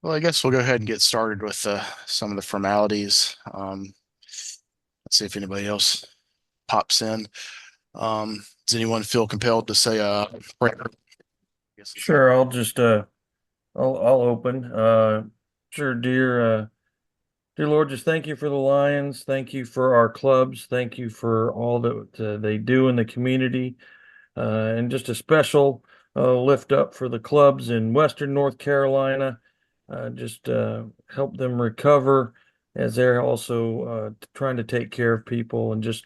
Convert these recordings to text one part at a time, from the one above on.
Well, I guess we'll go ahead and get started with some of the formalities. Let's see if anybody else pops in. Does anyone feel compelled to say a prayer? I guess it's Sure, I'll just I'll open. Sure, dear Lord, just thank you for the Lions. Thank you for our clubs. Thank you for all that they do in the community. And just a special lift up for the clubs in Western North Carolina. Just help them recover as they're also trying to take care of people. And just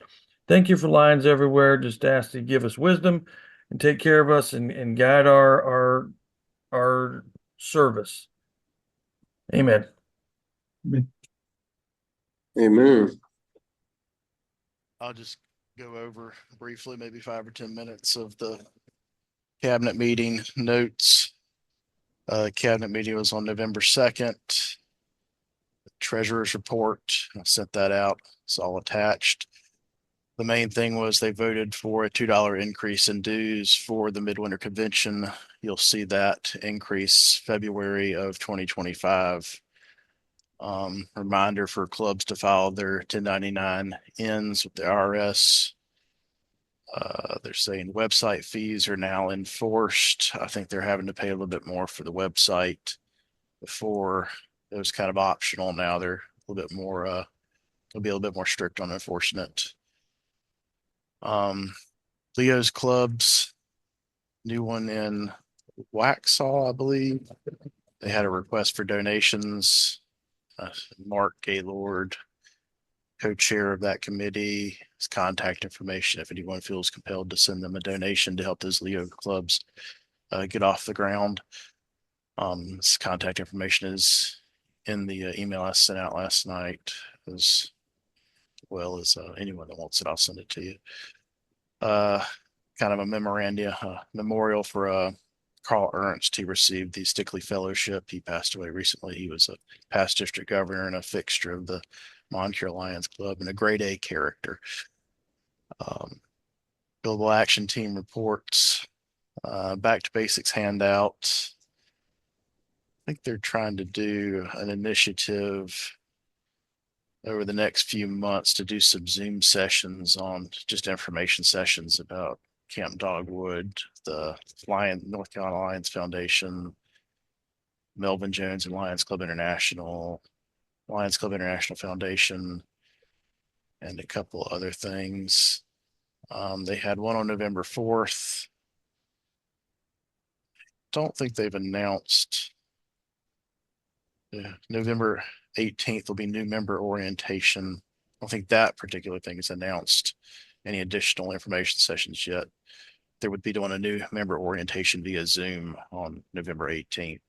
thank you for Lions everywhere. Just ask to give us wisdom and take care of us and guide our service. Amen. Amen. I'll just go over briefly, maybe 5 or 10 minutes of the cabinet meeting notes. Cabinet meeting was on November 2nd. Treasurer's report, I sent that out. It's all attached. The main thing was they voted for a $2 increase in dues for the Midwinter Convention. You'll see that increase February of 2025. Reminder for clubs to file their 1099 ends with the IRS. They're saying website fees are now enforced. I think they're having to pay a little bit more for the website. Before it was kind of optional. Now they're a little bit more, they'll be a little bit more strict on enforcing it. Leo's clubs, new one in Waxhaw, I believe. They had a request for donations. Mark Gaylord, co-chair of that committee, his contact information if anyone feels compelled to send them a donation to help those Leo clubs get off the ground. His contact information is in the email I sent out last night, as well as anyone that wants it, I'll send it to you. Kind of a memorial for Carl Ernst. He received the Stickley Fellowship. He passed away recently. He was a past district governor and a fixture of the Moncure Lions Club and a grade A character. Billable Action Team reports, Back to Basics handout. I think they're trying to do an initiative over the next few months to do some Zoom sessions on just information sessions about Camp Dogwood, the North Carolina Lions Foundation, Melvin Jones and Lions Club International, Lions Club International Foundation, and a couple other things. They had one on November 4th. Don't think they've announced. November 18th will be new member orientation. I don't think that particular thing is announced any additional information sessions yet. There would be doing a new member orientation via Zoom on November 18th.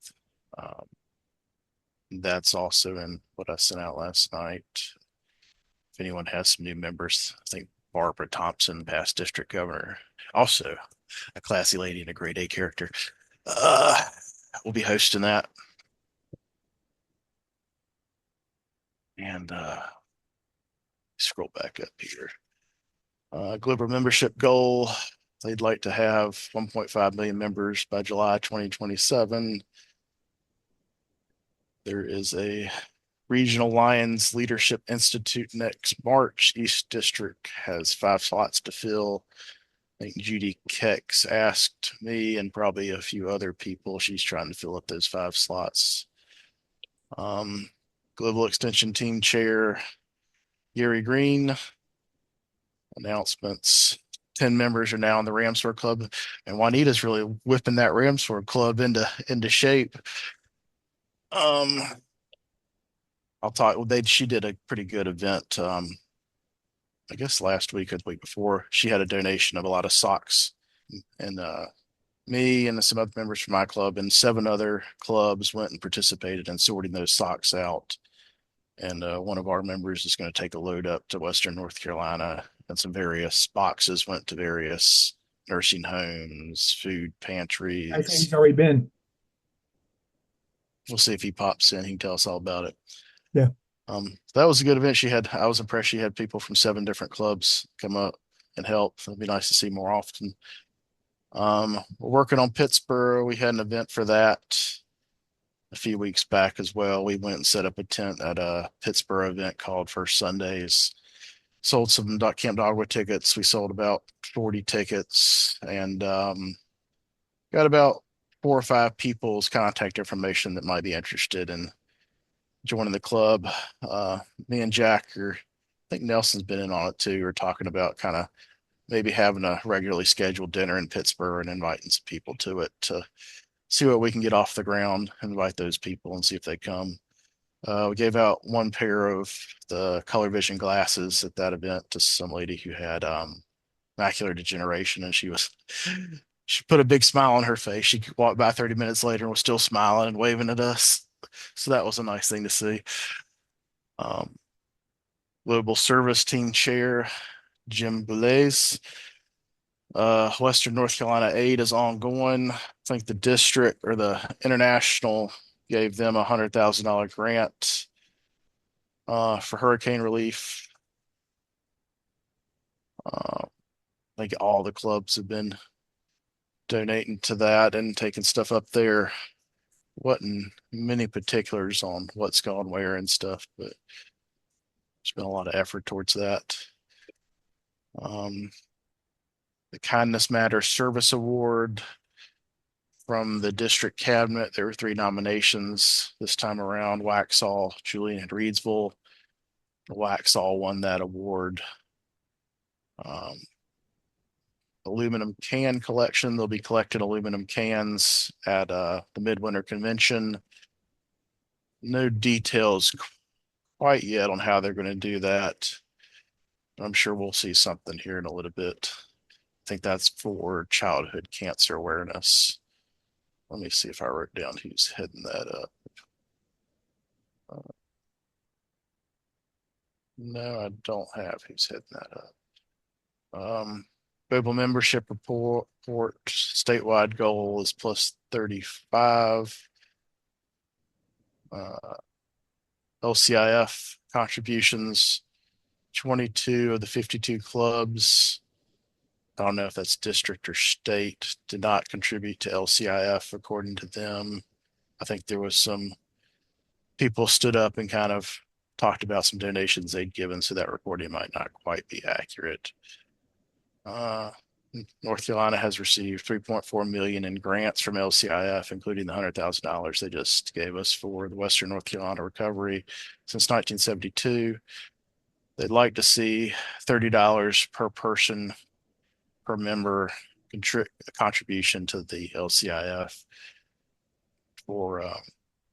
That's also in what I sent out last night. If anyone has some new members, I think Barbara Thompson, past district governor, also a classy lady and a grade A character, will be hosting that. And scroll back up here. Global membership goal. They'd like to have 1.5 million members by July 2027. There is a Regional Lions Leadership Institute next March. East District has 5 slots to fill. I think Judy Kex asked me and probably a few other people. She's trying to fill up those 5 slots. Global Extension Team Chair Gary Green. Announcements. 10 members are now in the Ramsword Club, and Juanita's really whipping that Ramsword Club into shape. I'll talk. She did a pretty good event. I guess last week or the week before, she had a donation of a lot of socks, and me and some other members from my club and 7 other clubs went and participated in sorting those socks out. And one of our members is going to take a load up to Western North Carolina, and some various boxes went to various nursing homes, food I think pantries. he's already been. We'll see if he pops in. He can tell us all about it. Yeah. That was a good event. I was impressed. She had people from 7 different clubs come up and help. It'd be nice to see more often. We're working on Pittsburgh. We had an event for that. a few weeks back as well. We went and set up a tent at a Pittsburgh event called First Sundays. Sold some Camp Dogwood tickets. We sold about 40 tickets and got about 4 or 5 people's contact information that might be interested in joining the club. Me and Jack, or I think Nelson's been in on it too, are talking about kind of maybe having a regularly scheduled dinner in Pittsburgh and inviting some people to it to see what we can get off the ground, invite those people and see if they come. We gave out 1 pair of the color vision glasses at that event to some lady who had macular degeneration, and she put a big smile on her face. She walked by 30 minutes later and was still smiling and waving at us. So that was a nice thing to see. Um, Global Service Team Chair Jim Boulez. Western North Carolina aid is ongoing. I think the district or the international gave them $100,000 grant for hurricane relief. I think all the clubs have been donating to that and taking stuff up there. Wasn't many particulars on what's gone where and stuff, but there's been a lot of effort towards that. Um, the Kindness Matters Service Award from the district cabinet. There were 3 nominations this time around. Waxhaw, Julian and Reedsville. Waxhaw won that award. Um, Aluminum can collection. They'll be collecting aluminum cans at the Midwinter Convention. No details quite yet on how they're going to do that. I'm sure we'll see something here in a little bit. I think that's for childhood cancer awareness. Let me see if I wrote down who's heading that up. No, I don't have who's heading that up. Global membership report statewide goal is plus 35. LCIF contributions, 22 of the 52 clubs. I don't know if that's district or state, did not contribute to LCIF according to them. I think there was some people stood up and kind of talked about some donations they'd given, so that recording might not quite be accurate. North Carolina has received 3.4 million in grants from LCIF, including the $100,000 they just gave us for the Western North Carolina recovery since 1972. They'd like to see $30 per person per member contribution to the LCIF for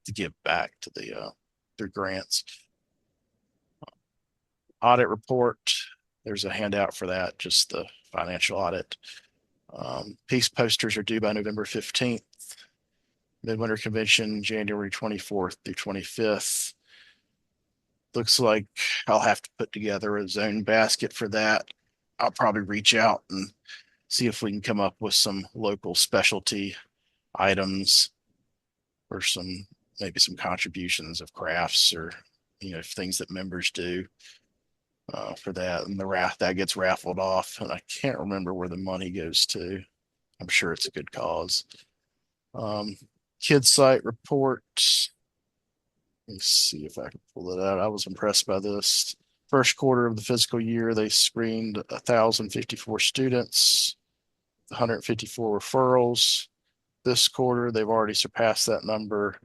to give back to the their grants. Audit report. There's a handout for that, just the financial audit. Peace posters are due by November 15th. Midwinter Convention, January 24th through 25th. Looks like I'll have to put together a zone basket for that. I'll probably reach out and see if we can come up with some local specialty items or maybe some contributions of crafts or things that members do for that. And that gets raffled off, and I can't remember where the money goes to. I'm sure it's a good cause. Kids site report. Let's see if I can pull it out. I was impressed by this. First quarter of the fiscal year, they screened 1,054 students, 154 referrals. This quarter, they've already surpassed that number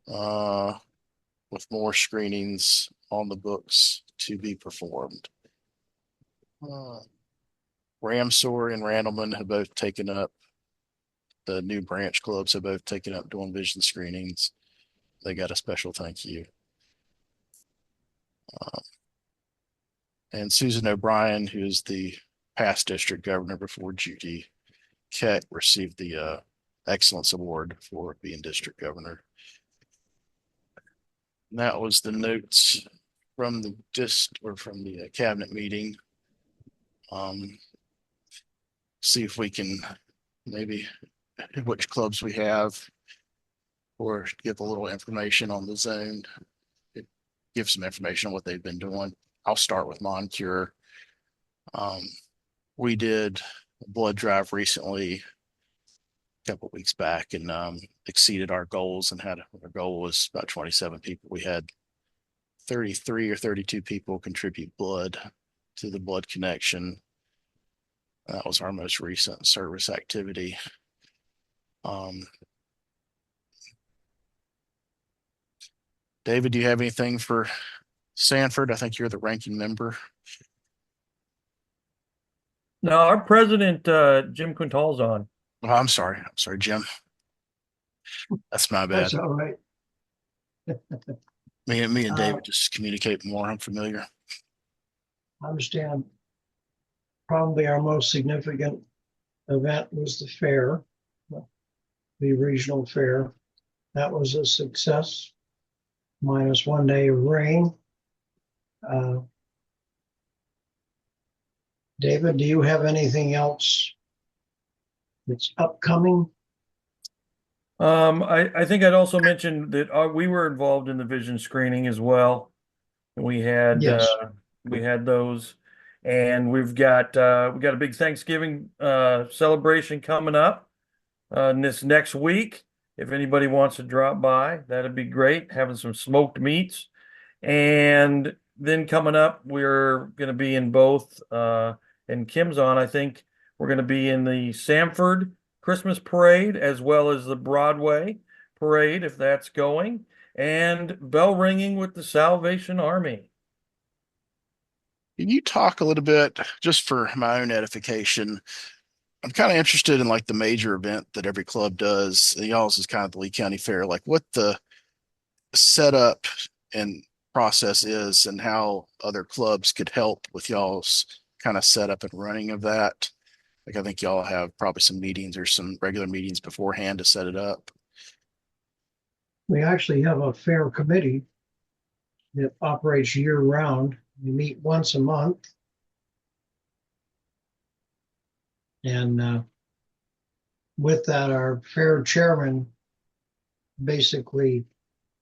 with more screenings on the books to be performed. Ramsor and Randleman have both taken up, the new branch clubs have both taken up doing vision screenings. They got a special thank you. And Susan O'Brien, who is the past district governor before Judy Keck, received the Excellence Award for being district governor. And that was the notes from the cabinet meeting. See if we can maybe which clubs we have, or give a little information on the zone. Give some information on what they've been doing. I'll start with Moncure. We did a blood drive recently, couple of weeks back and exceeded our goals and had our goal was about 27 people. We had 33 or 32 people contribute blood to the blood connection. That was our most recent service activity. David, do you have anything for Sanford? I think you're the ranking member. No, our president, Jim Quintal's on. Oh, I'm sorry. I'm sorry, Jim. That's my bad. That's all right. Me and Uh, David just communicate more. I'm familiar. I understand probably our most significant event was the fair, the regional fair. That was a success, minus 1 day of rain. Uh, David, do you have anything else that's upcoming? I think I'd also mention that we were involved in the vision screening as well. Yes. We had those, and we got a big Thanksgiving celebration coming up this next week. If anybody wants to drop by, that'd be great. Having some smoked meats, and then coming up, we're going to be in both. And Kim's on. I think we're going to be in the Sanford Christmas parade as well as the Broadway parade, if that's going, and bell ringing with the Salvation Army. Can you talk a little bit, just for my own edification? I'm kind of interested in like the major event that every club does. And y'all's is kind of the Lee County Fair, like what the setup and process is and how other clubs could help with y'all's kind of setup and running of that. Like I think y'all have probably some meetings or some regular meetings beforehand to set it up. We actually have a fair committee that operates year round. We meet once a month. And with that, our fair chairman basically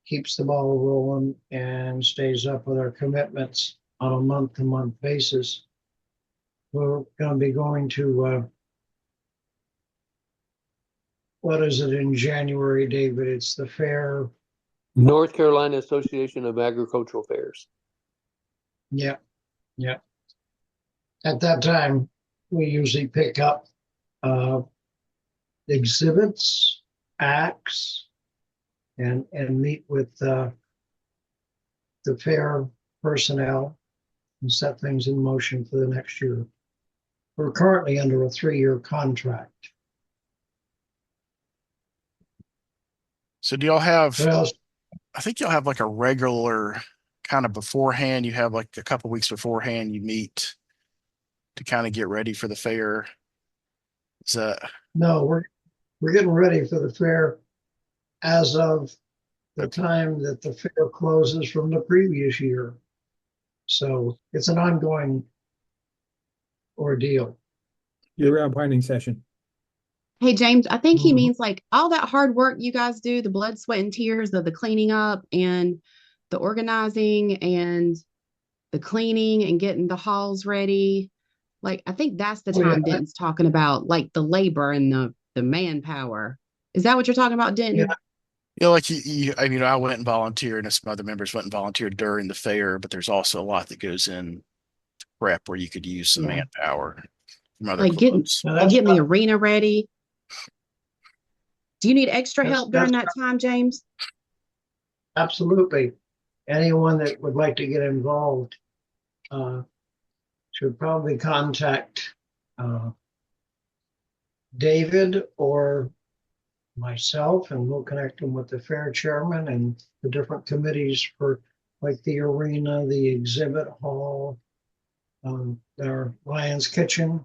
keeps the ball rolling and stays up with our commitments on a month-to-month basis. We're going to be going to, what is it in January, David? It's the fair. North Carolina Association of Agricultural Fairs. Yeah, yeah. At that time, we usually pick up exhibits, acts, and meet with the fair personnel and set things in motion for the next year. We're currently under a 3-year contract. So do y'all have, What else? I think y'all have like a regular kind of beforehand, you have like a couple weeks beforehand, you meet to kind of get ready for the fair. Is that No, we're getting ready for the fair as of the time that the fair closes from the previous year. So it's an ongoing ordeal. Year-round planning session. Hey, James, I think he Mhm. means like all that hard work you guys do, the blood, sweat, and tears of the cleaning up and the organizing and the cleaning and getting the halls ready. Like, I think that's the Oh, yeah, time Denton's talking about, like the labor and the manpower. Is that what you're talking about, yeah, Denton? like I mean, I went and volunteered and some other members went and volunteered during the fair, but there's also a lot that goes in prep where you could use some yeah. manpower from other Like getting clubs. Now like that's getting the arena ready. Do you need extra that's help during that's that time, James? absolutely anyone that would like to get involved uh, should probably contact uh, David or myself, and we'll connect them with the fair chairman and the different committees for like the arena, the exhibit hall, our Lions Kitchen.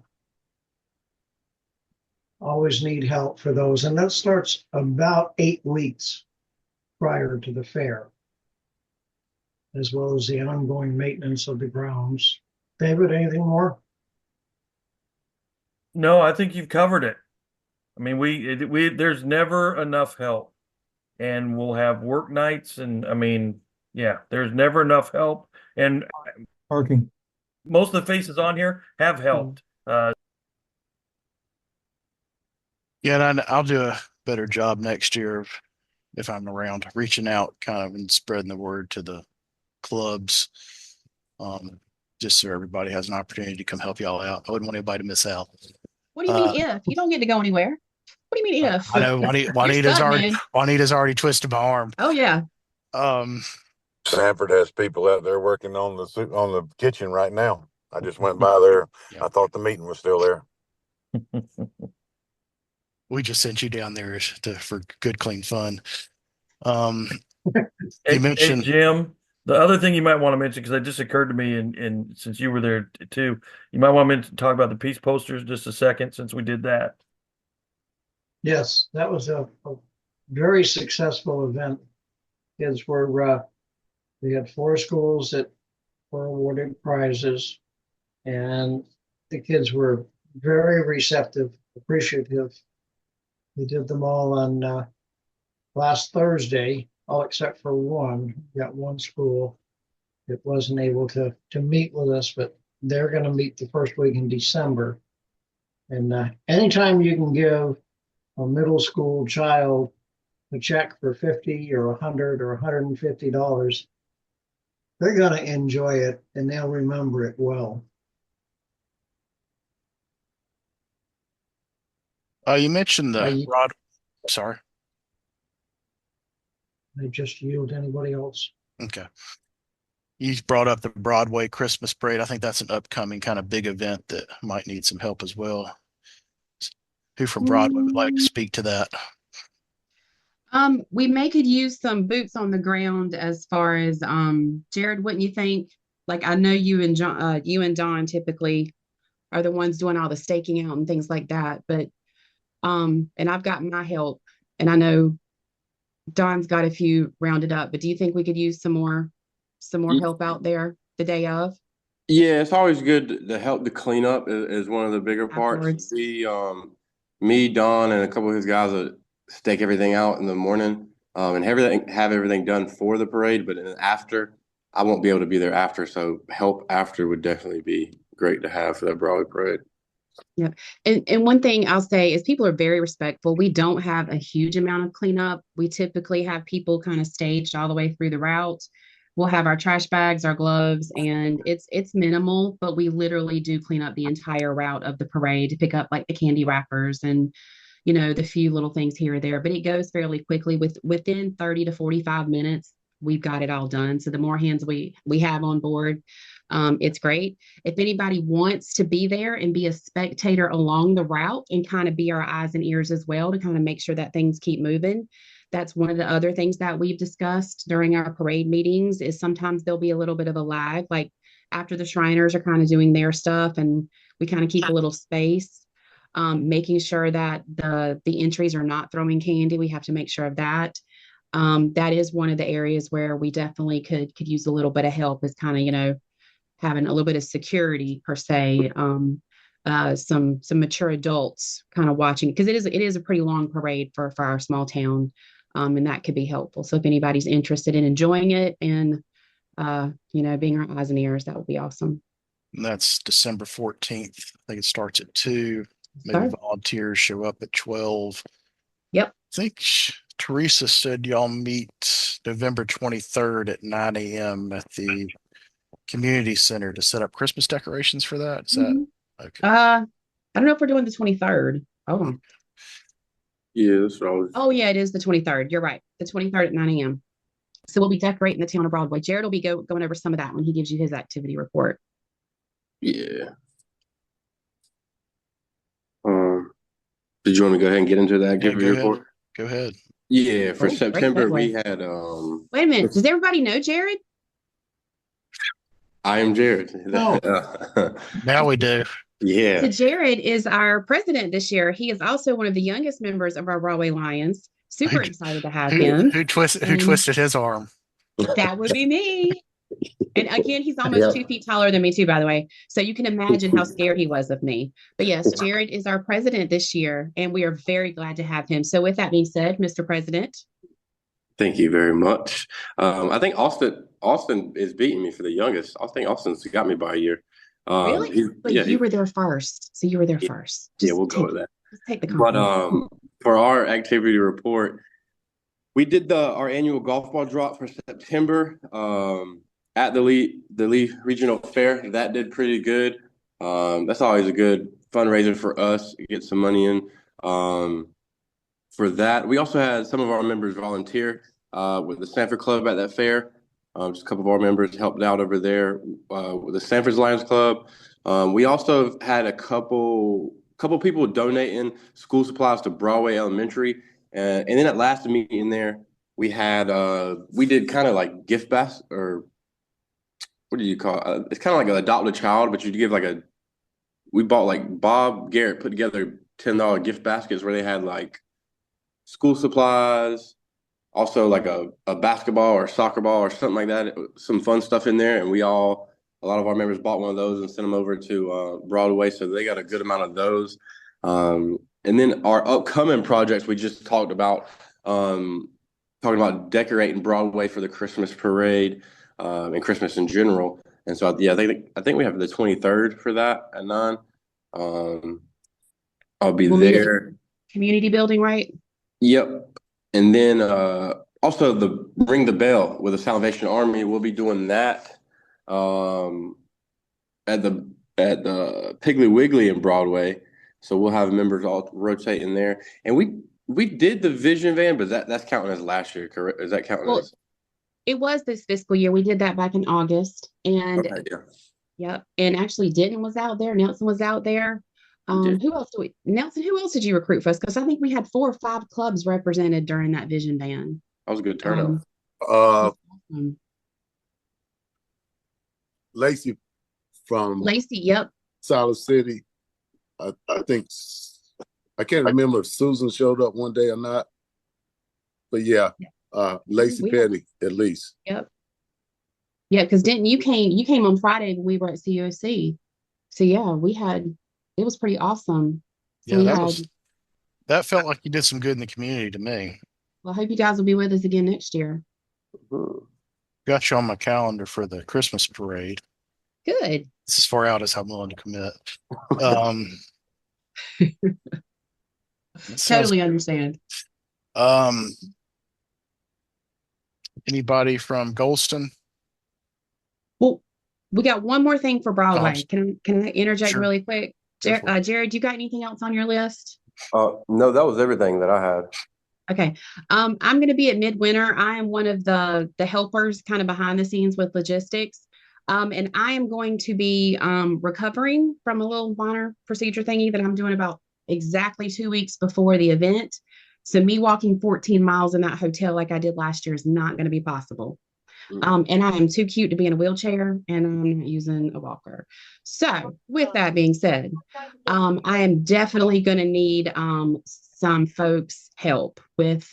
Always need help for those. And that starts about 8 weeks prior to the fair, as well as the ongoing maintenance of the grounds. David, anything more? No, I think you've covered it. I mean, there's never enough help, and we'll have work nights, and I mean, yeah, there's never enough help, and Parking. most of the faces on here have helped. Yeah, and I'll do a better job next year if I'm around, reaching out kind of and spreading the word to the clubs. Um, just so everybody has an opportunity to come help y'all out. I wouldn't want anybody to miss out. What do you mean Uh, if? You don't get to go anywhere. What do you mean if? I know You're stuck, man. Juanita's already twisted my arm. Oh yeah. Um, Sanford has people out there working on the kitchen right now. I just went by there. yeah, I thought the meeting was still there. we just sent you down there for good, clean fun. Um, Hey, you mentioned, Jim, the other thing you might want to mention, because it just occurred to me, and since you were there too, you might want to talk about the peace posters just a second since we did that. Yes, that was a very successful event. Kids were, we had 4 schools that were awarded prizes, and the kids were very receptive, appreciative. We did them all on last Thursday, all except for one. We got one school that wasn't able to meet with us, but they're going to meet the first week in December. And anytime you can give a middle school child a check for 50 or 100 or $150, they're going to enjoy it and they'll remember it well. you mentioned the I, Broad. Sorry. I just yield to anybody else. Okay. You brought up the Broadway Christmas parade. I think that's an upcoming kind of big event that might need some help as well. Who from Broadway would like to speak to that? We may could use some boots on the ground as far as Jared, wouldn't you think? Like I know you and Don typically are the ones doing all the staking out and things like that, but and I've got my help and I know Don's got a few rounded up, but do you think we could use some more help out there the day of Yeah, it's always good to help the cleanup is one of the bigger parts. afterwards? Me, Don, and a couple of his guys will stake everything out in the morning, and have everything done for the parade. But then after, I won't be able to be there after, so help after would definitely be great to have for that Broadway parade. Yeah. And one thing I'll say is people are very respectful. We don't have a huge amount of cleanup. We typically have people kind of staged all the way through the route. We'll have our trash bags, our gloves, and it's minimal, but we literally do clean up the entire route of the parade to pick up like the candy wrappers and the few little things here or there. But it goes fairly quickly. Within 30 to 45 minutes, we've got it all done. So the more hands we have on board, it's great. If anybody wants to be there and be a spectator along the route and kind of be our eyes and ears as well to kind of make sure that things keep moving, that's one of the other things that we've discussed during our parade meetings is sometimes there'll be a little bit of a lag, like after the Shriners are kind of doing their stuff and we kind of keep a little space. Making sure that the entries are not throwing candy. We have to make sure of that. That is one of the areas where we definitely could use a little bit of help is kind of, having a little bit of security per se. Some mature adults kind of watching because it is a pretty long parade for our small town. And that could be helpful. So if anybody's interested in enjoying it and being our eyes and ears, that would be awesome. And that's December 14th. I think it starts at 2. Maybe Sorry. volunteers show up at 12. Yep. I think Teresa said y'all meet November 23rd at 9 a.m. at the community center to set up Christmas decorations for that. Is that okay? I don't know if we're doing the 23rd. Oh, Yeah, that's what I was. oh yeah, it is the 23rd. You're right. The 23rd at 9 a.m. So we'll be decorating the town of Broadway. Jared will be going over some of that when he gives you his activity report. Yeah. Did you want me to go ahead and get into the activity report? Go ahead. Yeah, for Great September we segue. had Wait a minute. Does everybody know Jared? I am Jared. Oh. Now we do. Yeah. So Jared is our president this year. He is also one of the youngest members of our Broadway Lions. Super excited to have him. Who twisted his arm? That would be me. And again, he's almost 2 feet taller than me too, by the way. So you can imagine how scared he was of me. But yes, Jared is our president this year, and we are very glad to have him. So with that being said, Mr. President. Thank you very much. I think Austin is beating me for the youngest. I think Austin's got me by a year. Really? But you were there first. So you were there first. Yeah, we'll go with that. Just take the But compliment. for our activity report, we did our annual golf ball drop for September at the Lee Regional Fair. That did pretty good. That's always a good fundraiser for us to get some money in. For that, we also had some of our members volunteer with the Sanford Club at that fair. Just a couple of our members helped out over there with the Sanford's Lions Club. We also had a couple people donating school supplies to Broadway Elementary. And then at last meeting there, we did kind of like gift basket, or what do you call it? It's kind of like an adopt a child, but you give we bought, like, Bob Garrett put together $10 gift baskets where they had like school supplies, also like a basketball or soccer ball or something like that, some fun stuff in there. And a lot of our members bought one of those and sent them over to Broadway. So they got a good amount of those. And then our upcoming projects, we just talked about decorating Broadway for the Christmas parade and Christmas in general. And so, yeah, I think we have the 23rd for that at 9. I'll be We'll meet at there. Community building, right? Yep. And then also the Ring the Bell with the Salvation Army. We'll be doing that at the Piggly Wiggly in Broadway. So we'll have members all rotating there. And we did the Vision Van, but that's counting as last year, correct? Is that counting as? It was this fiscal year. We did that back in August. And Okay, yeah. yep. And actually Denton was out there. Nelson was out there. Who else Nelson, who else did you recruit for us? Because I think we had 4 or 5 clubs represented during that Vision Van. That was a good turnout. Awesome. Lacey from Lacey, yep. Siler City. I think I can't remember if Susan showed up one day or not, but yeah, Lacey Petty at least. Yep. Yeah, because Denton, you came on Friday when we were at COC. So yeah, it was pretty awesome. So Yeah, that felt like you did some good in the community to me. Well, I hope you guys will be with us again next year. Got you on my calendar for the Christmas parade. Good. It's as far out as I'm willing to commit. Totally understand. Anybody from Golston? Well, we got one more thing for Broadway. Gosh. Can I interject Sure. really quick? Jared, you got anything else on your list? No, that was everything that I had. Okay. I'm going to be at Midwinter. I am one of the helpers kind of behind the scenes with logistics. And I am going to be recovering from a little minor procedure thingy that I'm doing about exactly 2 weeks before the event. So me walking 14 miles in that hotel like I did last year is not going to be possible. And I am too cute to be in a wheelchair, and I'm not using a walker. So with that being said, I am definitely going to need some folks' help with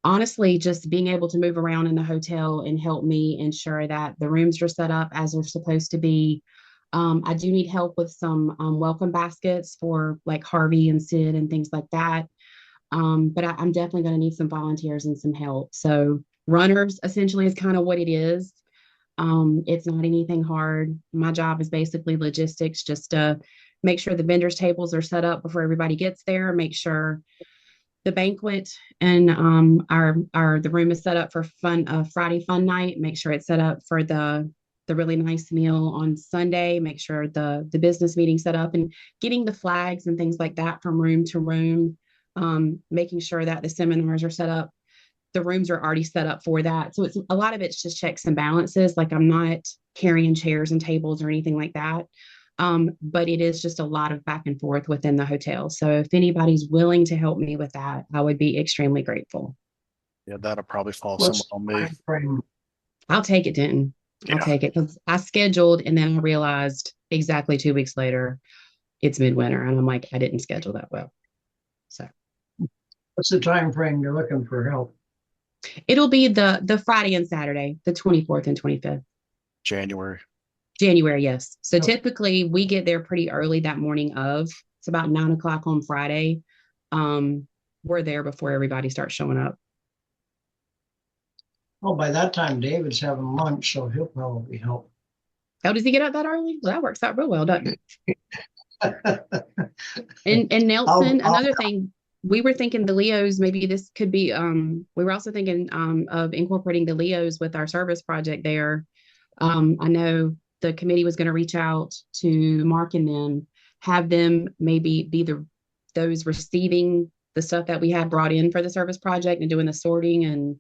honestly just being able to move around in the hotel and help me ensure that the rooms are set up as they're supposed to be. I do need help with some welcome baskets for like Harvey and Sid and things like that. But I'm definitely going to need some volunteers and some help. So runners essentially is kind of what it is. It's not anything hard. My job is basically logistics, just to make sure the vendors tables are set up before everybody gets there, make sure the banquet and the room is set up for Friday fun night, make sure it's set up for the really nice meal on Sunday, make sure the business meeting set up, and getting the flags and things like that from room to room, making sure that the seminars are set up. The rooms are already set up for that. So it's a lot of it's just checks and balances. Like I'm not carrying chairs and tables or anything like that. But it is just a lot of back and forth within the hotel. So if anybody's willing to help me with that, I would be extremely grateful. Yeah, that'll probably fall What's somewhat on me. the timeframe? I'll take it, Denton. I'll take it because I scheduled and then I realized exactly 2 weeks later it's midwinter, and I'm like, I didn't schedule that well. So What's the time frame you're looking for help? it'll be the Friday and Saturday, the 24th and 25th. January. January, yes. So typically we get there pretty early that morning of. It's about 9 o'clock on Friday. We're there before everybody starts showing up. Well, by that time, David's having lunch, so he'll probably help. Oh, does he get up that early? Well, that works out real well, doesn't it? And Nelson, another thing, we were thinking the Leos, maybe this could be, we were also thinking of incorporating the Leos with our service project there. I know the committee was going to reach out to Mark and them, have them maybe be those receiving the stuff that we had brought in for the service project and doing the sorting and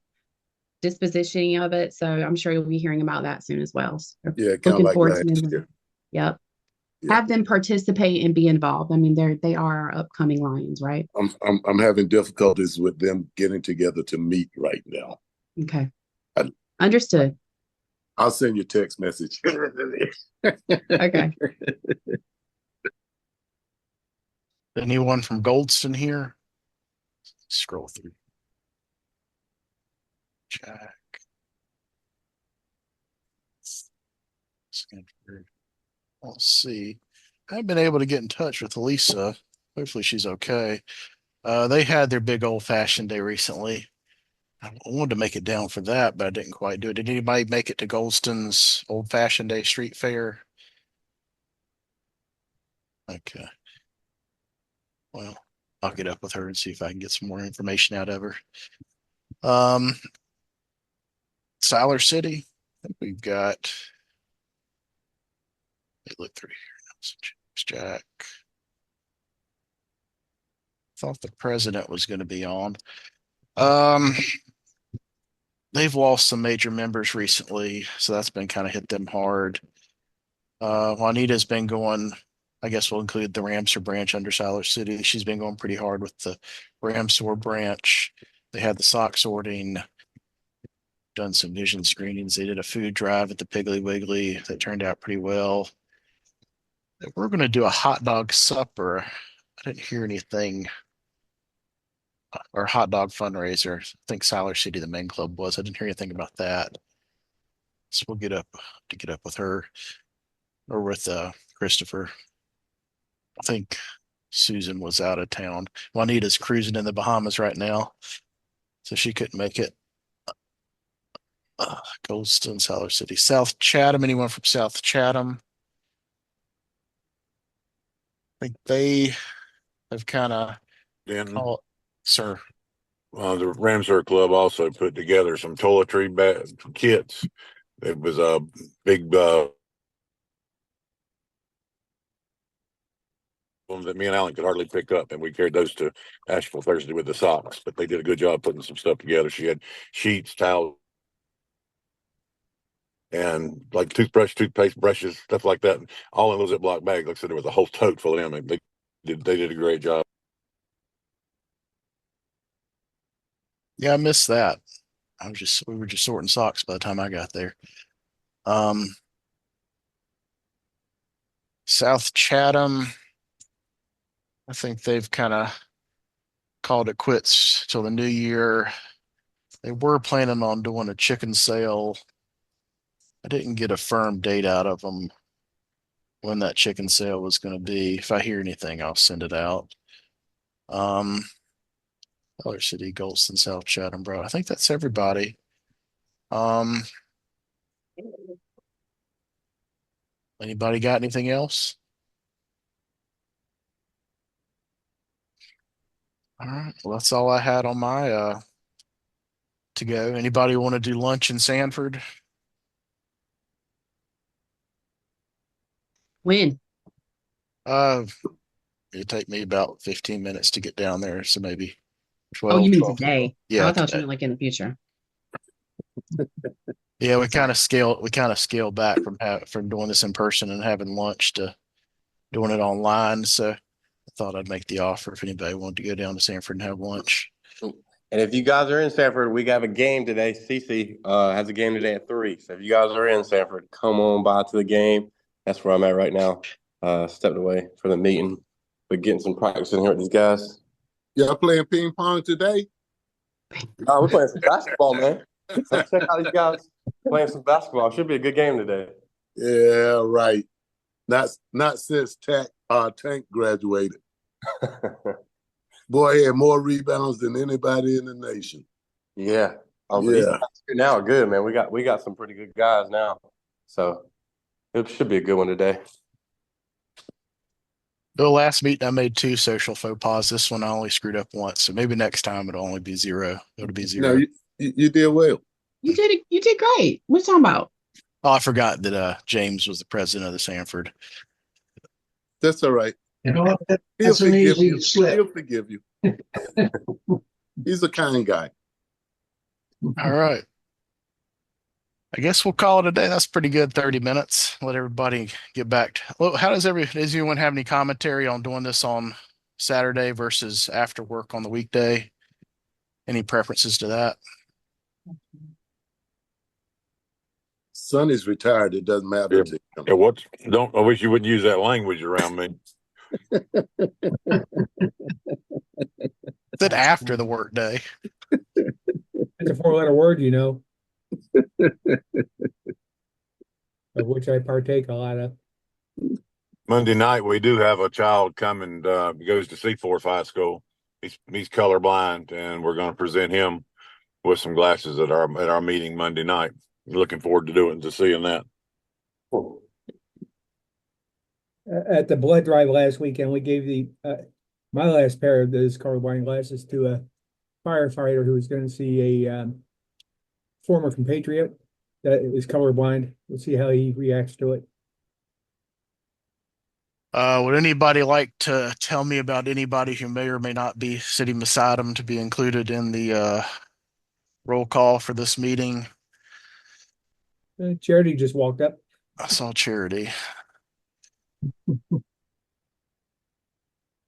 dispositioning of it. So I'm sure you'll be hearing about that soon as well. So Yeah, kind of looking like forward to last them. year. Yep. Yeah. Have them participate and be involved. I mean, they are our upcoming Lions, right? I'm having difficulties with them getting together to meet right now. Okay. I- Understood. I'll send you a text message. Okay. Anyone from Goldston here? Scroll through. Jack. Sanford. Let's see. I've been able to get in touch with Lisa. Hopefully she's okay. They had their big old fashioned day recently. I wanted to make it down for that, but I didn't quite do it. Did anybody make it to Goldston's old fashioned day street fair? Okay. Well, I'll get up with her and see if I can get some more information out of her. Siler City. I think we've got. Let me look through here. Jack. Thought the president was going to be on. They've lost some major members recently, so that's been kind of hit them hard. Juanita's been going, I guess we'll include the Ramsor branch under Siler City. She's been going pretty hard with the Ramsor branch. They had the sock sorting, done some vision screenings. They did a food drive at the Piggly Wiggly that turned out pretty well. We're going to do a hot dog supper. I didn't hear anything. Or hot dog fundraiser. I think Siler City, the main club was. I didn't hear anything about that. So we'll get up with her or with Christopher. I think Susan was out of town. Juanita's cruising in the Bahamas right now, so she couldn't make it. Goldston, Siler City, South Chatham. Anyone from South Chatham? I think they have kind of Then sir. the Ramsar Club also put together some toiletry kits. It was a big ones that me and Alan could hardly pick up, and we carried those to Asheville Thursday with the socks. But they did a good job putting some stuff together. She had sheets, towels, and like toothbrush, toothpaste, brushes, stuff like that, all in those Ziploc bags. Like I said, there was a whole tote full of them. They did a great job. Yeah, I missed that. We were just sorting socks by the time I got there. South Chatham, I think they've kind of called it quits till the new year. They were planning on doing a chicken sale. I didn't get a firm date out of them when that chicken sale was going to be. If I hear anything, I'll send it out. Siler City, Goldston, South Chatham, bro. I think that's everybody. Anybody got anything else? All right. Well, that's all I had on my to go. Anybody want to do lunch in Sanford? When? It'd take me about 15 minutes to get down there, so maybe Oh, 12. you mean 12. today? Yeah, I thought you today. meant like in the future. Yeah, we kind of scale back from doing this in person and having lunch to doing it online. So I thought I'd make the offer if anybody wanted to go down to Sanford and have lunch. And if you guys are in Sanford, we have a game today. Cece has a game today at 3. So if you guys are in Sanford, come on by to the game. That's where I'm at right now. Stepped away for the meeting, but getting some practice in here with these guys. Y'all playing ping pong today? No, we're playing some basketball, man. Let's check out these guys playing some basketball. Should be a good game today. Yeah, right. Not since Tank graduated. Boy, he had more rebounds than anybody in the nation. Yeah. Oh, but Yeah. these now are good, man. We got some pretty good guys now. So it should be a good one today. The last meeting I made 2 social faux pas. This one I only screwed up once, so maybe next time it'll only be 0. It'll be 0. No, you did well. You did it. You did great. What you talking about? Oh, I forgot that James was the president of the Sanford. That's all right. You know what? He'll That's an forgive easy you. slip. He'll forgive you. He's a kind guy. All right. I guess we'll call it a day. That's pretty good. 30 minutes. Let everybody get back. Well, does anyone have any commentary on doing this on Saturday versus after work on the weekday? Any preferences to that? Sonny's retired. It doesn't matter to him. Yeah, I wish you wouldn't use that language around me. Then after the work day. It's a 4-letter word, you know. Of which I partake a lot of. Monday night, we do have a child coming, goes to Seaforth High School. He's colorblind, and we're going to present him with some glasses at our meeting Monday night. Looking forward to seeing that. At the blood drive last weekend, we gave my last pair of those colorblind glasses to a firefighter who was going to see a former compatriot that is colorblind. We'll see how he reacts to it. Would anybody like to tell me about anybody who may or may not be sitting beside them to be included in the roll call for this meeting? Charity just walked up. I saw Charity.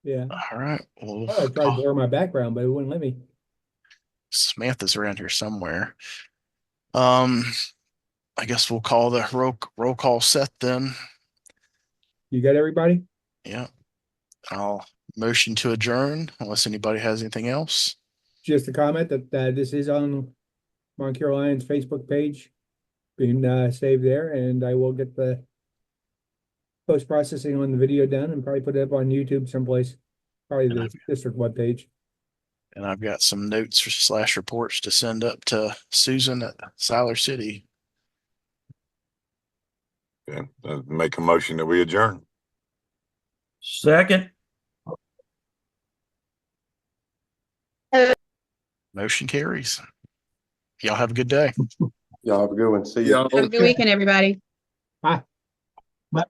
Yeah. All right. Well, I tried to blur my background, but it wouldn't let me. Samantha's around here somewhere. I guess we'll call the roll call set then. You got everybody? Yeah. I'll motion to adjourn unless anybody has anything else. Just a comment that this is on Moncure Lions Facebook page, being saved there, and I will get the post-processing on the video done and probably put it up on YouTube someplace, probably the district webpage. And I've got some notes / reports to send up to Susan at Siler City. Yeah, make a motion that we adjourn. Second. Motion carries. Y'all have a good day. Y'all have a good one. See you. Have a good weekend, everybody. Bye. Bye.